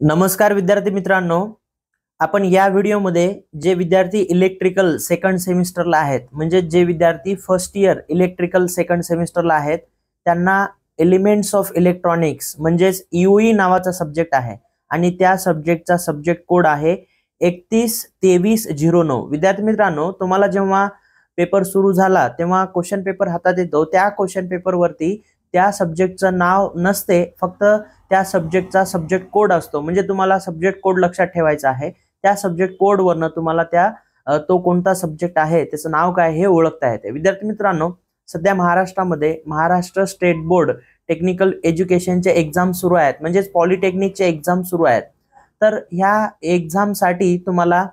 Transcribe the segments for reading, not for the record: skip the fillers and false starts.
नमस्कार विद्यार्थी मित्रांनो, आपण या व्हिडिओमध्ये जे विद्यार्थी इलेक्ट्रिकल सेकंड सेमिस्टरला आहेत, म्हणजे जे विद्यार्थी फर्स्ट इयर इलेक्ट्रिकल सेकंड सेमिस्टरला आहेत, त्यांना एलिमेंट्स ऑफ इलेक्ट्रॉनिक्स म्हणजेच ईओई नावाचा सब्जेक्ट आहे आणि त्या सब्जेक्टचा सब्जेक्ट कोड आहे 312309। विद्यार्थी मित्रांनो, तुम्हाला जेव्हा पेपर सुरू झाला तेव्हा क्वेश्चन पेपर हातात येतो, त्या क्वेश्चन पेपरवरती त्या सब्जेक्टचं नाव नसते, फक्त त्या सब्जेक्टचा सब्जेक्ट कोड असतो। म्हणजे तुम्हाला सब्जेक्ट कोड लक्षात ठेवायचा आहे। त्या सब्जेक्ट कोड वरनं तुम्हाला तो कोणता सब्जेक्ट आहे, त्याचं नाव काय हे ओळखता येते। विद्यार्थी मित्रांनो, सध्या महाराष्ट्रामध्ये महाराष्ट्र स्टेट बोर्ड टेक्निकल एज्युकेशनचे एक्झाम सुरू आहेत, म्हणजे पॉलिटेक्निकचे एक्झाम सुरू आहेत। तर ह्या एक्झामसाठी तुम्हाला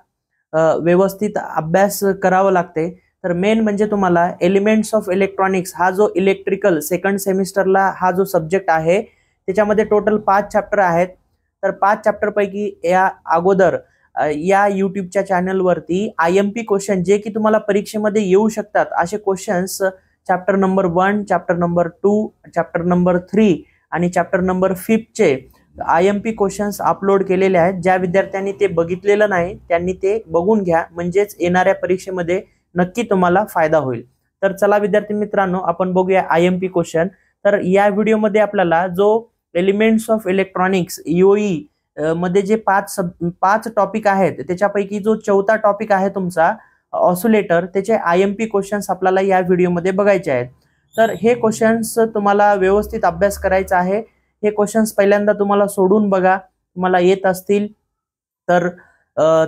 व्यवस्थित अभ्यास करावा लागते। तर मेन म्हणजे तुम्हाला एलिमेंट्स ऑफ इलेक्ट्रॉनिक्स हा जो इलेक्ट्रिकल सेकंड सेमिस्टरला हा जो सब्जेक्ट आहे, त्याच्यामध्ये टोटल 5 चॅप्टर आहेत। तर 5 चॅप्टर पैकी या अगोदर या यूट्यूबच्या चॅनलवरती आयएमपी क्वेश्चन जे की तुम्हाला परीक्षेमध्ये येऊ शकतात असे questions chapter number 1, chapter number 2, chapter number 3 आणि चॅप्टर नंबर 5 चे आयएमपी क्वेश्चन्स अपलोड केलेले आहेत। ज्या विद्यार्थ्यांनी ते बघितलेलं नाही त्यांनी ते बघून घ्या, म्हणजेच येणाऱ्या परीक्षेमध्ये नक्की तुम्हाला फायदा होईल। तर चला विद्यार्थी मित्रांनो, आपण बघूया आयएमपी क्वेश्चन। तर या व्हिडिओमध्ये आपल्याला जो एलिमेंट्स ऑफ इलेक्ट्रॉनिक्स ईओई मध्ये जे 5 टॉपिक आहेत, त्याच्यापैकी जो चौथा टॉपिक आहे तुमचा ऑसिलेटर, त्याचे आयएमपी क्वेश्चन्स आपल्याला या व्हिडिओमध्ये बघायचे आहेत। तर हे क्वेश्चन्स तुम्हाला व्यवस्थित अभ्यास करायचा आहे। हे क्वेश्चन्स पहिल्यांदा तुम्हाला सोडून बघा, तुम्हाला येत असतील तर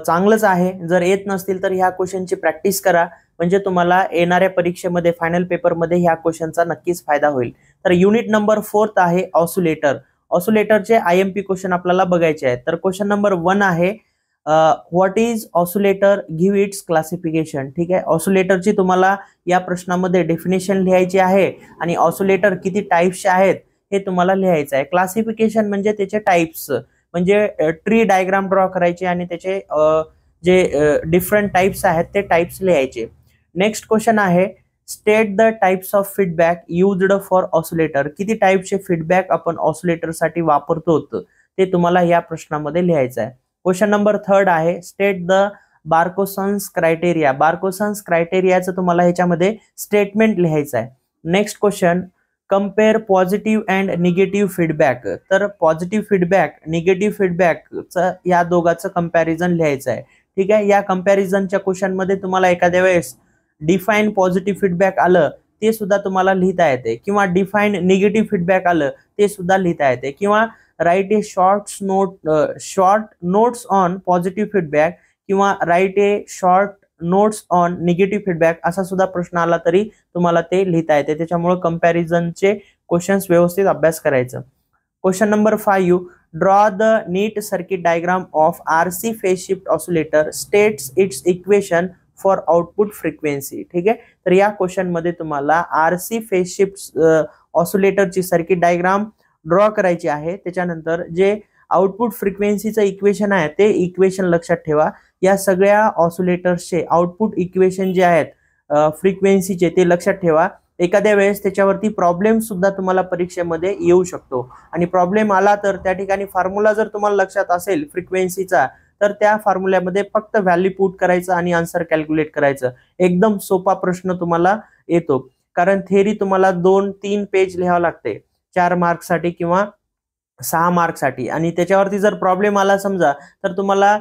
चांगलंच आहे, जर येत नसतील तर ह्या क्वेश्चनची प्रॅक्टिस करा, म्हणजे तुम्हाला येणाऱ्या परीक्षेमध्ये फायनल पेपरमध्ये ह्या क्वेश्चनचा नक्कीच फायदा होईल। तर युनिट नंबर 4 आहे ऑसिलेटर। ऑसिलेटरचे आयएमपी क्वेश्चन आपल्याला बघायचे आहेत। तर क्वेश्चन नंबर 1 आहे what is oscillator, give it's classification. ठीक आहे, ऑसिलेटरची तुम्हाला या प्रश्नामध्ये डेफिनेशन लिहायची आहे आणि ऑसिलेटर किती टाइप्सचे आहेत हे तुम्हाला लिहायचं आहे। क्लासिफिकेशन म्हणजे त्याचे टाइप्स, म्हणजे ट्री डायग्राम ड्रॉ करायचे आणि त्याचे जे डिफरंट टाइप्स आहेत ते टाइप्स लिहायचे। नेक्स्ट क्वेश्चन आहे state the types of feedback used for oscillator. किती टाइपचे फीडबॅक आपण ऑसिलेटर साठी वापरतो ते तुम्हाला या प्रश्नामध्ये लिहायचं आहे। क्वेश्चन नंबर 3 आहे स्टेट द बार्कोसन्स क्रायटेरिया। बार्कोसन्स क्रायटेरियाचं तुम्हाला ह्याच्यामध्ये स्टेटमेंट लिहायचं आहे। Next question compare positive and negative feedback. तर पॉझिटिव्ह फीडबॅक, निगेटिव्ह फीडबॅकचं या दोघांचं कंपॅरिझन लिहायचं आहे। ठीक आहे, या कंपॅरिझनच्या क्वेश्चन मध्ये तुम्हाला एखाद्या वेळेस डिफाईन पॉझिटिव्ह फीडबॅक आलं ते सुद्धा तुम्हाला लिहिता येते, किंवा डिफाईन निगेटिव्ह फीडबॅक आलं ते सुद्धा लिहिता येते, किंवा write a short notes on positive feedback किंवा write a short notes on negative feedback असा सुद्धा प्रश्न आला तरी तुम्हाला ते लिहिता येते। त्याच्यामुळे कंपॅरिझनचे क्वेश्चन्स व्यवस्थित अभ्यास करायचं। Question number 5 draw the neat circuit diagram of RC phase shift oscillator, states its equation for output frequency. ठीक आहे, तर या क्वेश्चन मध्ये तुम्हाला आरसी फेज शिफ्ट ऑसिलेटरची सर्किट डायग्राम ड्रॉ करायची आहे। त्याच्यानंतर जे आउटपुट फ्रिक्वेन्सीचं इक्वेशन आहे ते इक्वेशन लक्षात ठेवा। या सगळ्या ऑसिलेटर्सचे आउटपुट इक्वेशन जे आहेत फ्रिक्वेन्सीचे ते लक्षात ठेवा। एखाद्या वेळेस त्याच्यावरती प्रॉब्लेम सुद्धा तुम्हाला परीक्षेमध्ये येऊ शकतो, आणि प्रॉब्लेम आला तर त्या ठिकाणी फॉर्म्युला जर तुम्हाला लक्षात असेल फ्रिक्वेन्सीचा, तर त्या फॉर्म्युल्यामध्ये फक्त व्हॅल्यू पुट करायचं आणि आन्सर कॅल्क्युलेट करायचं। एकदम सोपा प्रश्न तुम्हाला येतो, कारण थेरी तुम्हाला 2-3 पेज लिहावं लागते 4 मार्कसाठी किंवा 6 मार्कसाठी, आणि त्याच्यावरती जर प्रॉब्लेम आला समजा तर तुम्हाला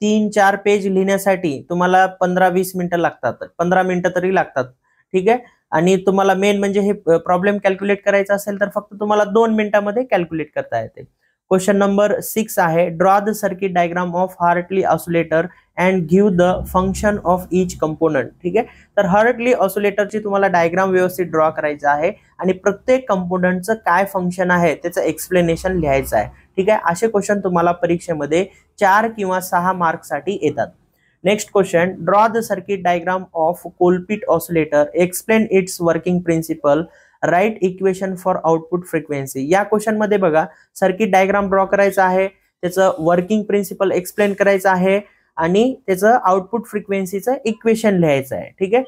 3-4 पेज लिहिण्यासाठी तुम्हाला 15-20 मिनिटं लागतात, 15 मिनिटं तरी लागतात। ठीक आहे, आणि तुम्हाला मेन म्हणजे हे प्रॉब्लेम कॅल्क्युलेट करायचा असेल तर फक्त तुम्हाला 2 मिनिटांमध्ये कॅल्क्युलेट करता येते। क्वेश्चन नंबर 6 आहे draw the circuit diagram of Hartley oscillator and give the function of each component. ठीक आहे, तर हार्टली ऑसिलेटरची तुम्हाला डायग्राम व्यवस्थित ड्रॉ करायचं आहे आणि प्रत्येक कंपोनंटचं काय फंक्शन आहे त्याचं एक्सप्लेनेशन लिहायचं आहे। ठीक आहे, असे क्वेश्चन तुम्हाला परीक्षेमध्ये 4 किंवा 6 मार्कसाठी येतात। Next question draw the circuit diagram of Colpitts oscillator, explain its working principle, write equation for output frequency. या क्वेश्चन मध्ये बघा सर्किट डायग्राम ड्रॉ करायचा आहे, त्याचं वर्किंग प्रिन्सिपल एक्सप्लेन करायचं आहे आणि त्याचं आउटपुट फ्रिक्वेन्सीचं इक्वेशन लिहायचं आहे। ठीक आहे,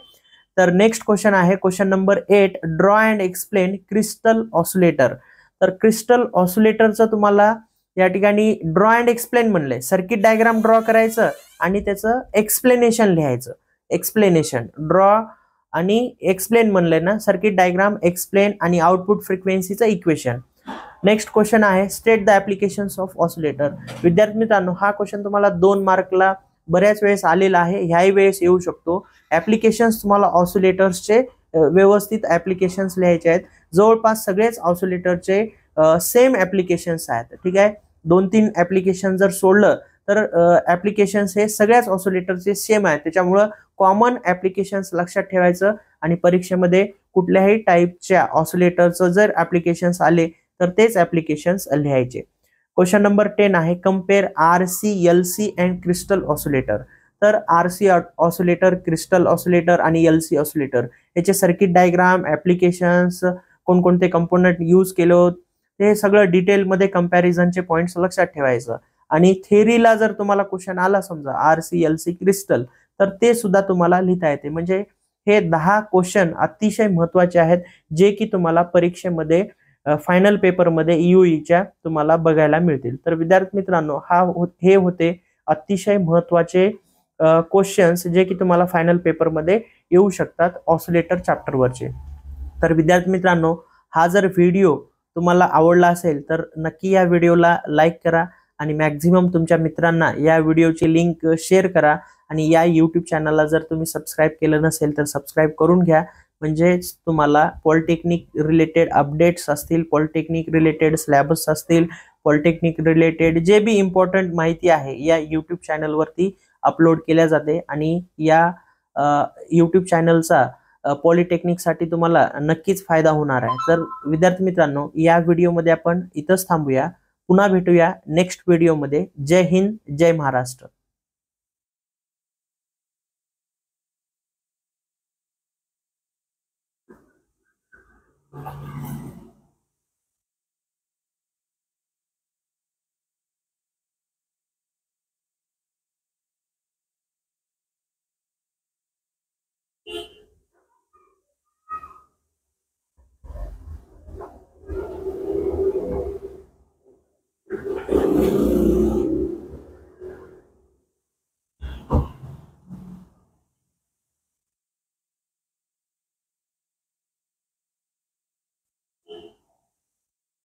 तर नेक्स्ट क्वेश्चन आहे question number 8 draw and explain crystal oscillator. तर क्रिस्टल ऑसिलेटरचं तुम्हाला या ठिकाणी ड्रॉ अँड एक्सप्लेन म्हणलंय, सर्किट डायग्राम ड्रॉ करायचं आणि त्याचं एक्सप्लेनेशन लिहायचं. एक्सप्लेनेशन, ड्रॉ आणि एक्सप्लेन म्हणलंय ना, सर्किट डायग्राम, एक्सप्लेन आणि आउटपुट फ्रिक्वेन्सीचं इक्वेशन. नेक्स्ट क्वेश्चन आहे state the applications of oscillator. विद्यार्थी मित्रांनो, हा क्वेश्चन तुम्हाला 2 मार्कला बऱ्याच वेळेस आलेला आहे, ह्याही वेळेस येऊ शकतो. ऍप्लिकेशन्स तुम्हाला ऑसिलेटर्सचे व्यवस्थित ऍप्लिकेशन्स लिहायचे आहेत. जवळपास सगळेच ऑसिलेटरचे सेम ऍप्लिकेशन्स आहेत. ठीक आहे, 2-3 ऍप्लिकेशन जर सोडलं तर ऍप्लिकेशन्स हे सगळ्याच ऑसिलेटरचे सेम आहेत. त्याच्यामुळं कॉमन ऍप्लिकेशन्स लक्षात ठेवायचं आणि परीक्षेमध्ये कुठल्याही टाईपच्या ऑसिलेटरचं जर ऍप्लिकेशन्स आले तर तेच ऍप्लिकेशन्स लिहायचे. क्वेश्चन नंबर 10 आहे compare RC, LC and crystal oscillator. तर RC ऑसिलेटर, क्रिस्टल ऑसिलेटर आणि LC ऑसिलेटर याचे सर्किट डायग्राम, ऍप्लिकेशन्स, कोणकोणते कंपोनंट यूज केले ते सगळं डिटेलमध्ये कंपॅरिझनचे पॉइंट्स लक्षात ठेवायचं. आणि थेरीला जर तुम्हाला क्वेश्चन आला समजा RC, LC, क्रिस्टल, तर ते सुद्धा तुम्हाला लिहिता येते. म्हणजे हे 10 क्वेश्चन अतिशय महत्वाचे आहेत जे की तुम्हाला परीक्षेमध्ये फायनल पेपरमध्ये EOEच्या तुम्हाला बघायला मिळतील. तर विद्यार्थी मित्रांनो, हे होते अतिशय महत्वाचे क्वेश्चन्स जे की तुम्हाला फायनल पेपरमध्ये येऊ शकतात ऑसिलेटर चॅप्टरवरचे. तर विद्यार्थी मित्रांनो, हा जर व्हिडिओ तुम्हाला आवडला असेल तर नक्की या व्हिडिओला लाईक करा आणि मॅक्झिमम तुमच्या मित्रांना या व्हिडिओची लिंक शेअर करा. आणि या यूट्यूब चॅनलला जर तुम्ही सबस्क्राईब केलं नसेल तर सबस्क्राईब करून घ्या. म्हणजेच तुम्हाला पॉलिटेक्निक रिलेटेड अपडेट्स असतील, पॉलिटेक्निक रिलेटेड सिलेबस असतील, पॉलिटेक्निक रिलेटेड जे बी इम्पॉर्टंट माहिती आहे या यूट्यूब चॅनलवरती अपलोड केल्या जाते. आणि या यूट्यूब चॅनलचा पॉलिटेक्निकसाठी तुम्हाला नक्कीच फायदा होणार आहे. तर विद्यार्थी मित्रांनो, या व्हिडिओमध्ये आपण इथंच थांबूया. पुन्हा भेटूया नेक्स्ट व्हिडिओमध्ये. जय हिंद, जय महाराष्ट्र.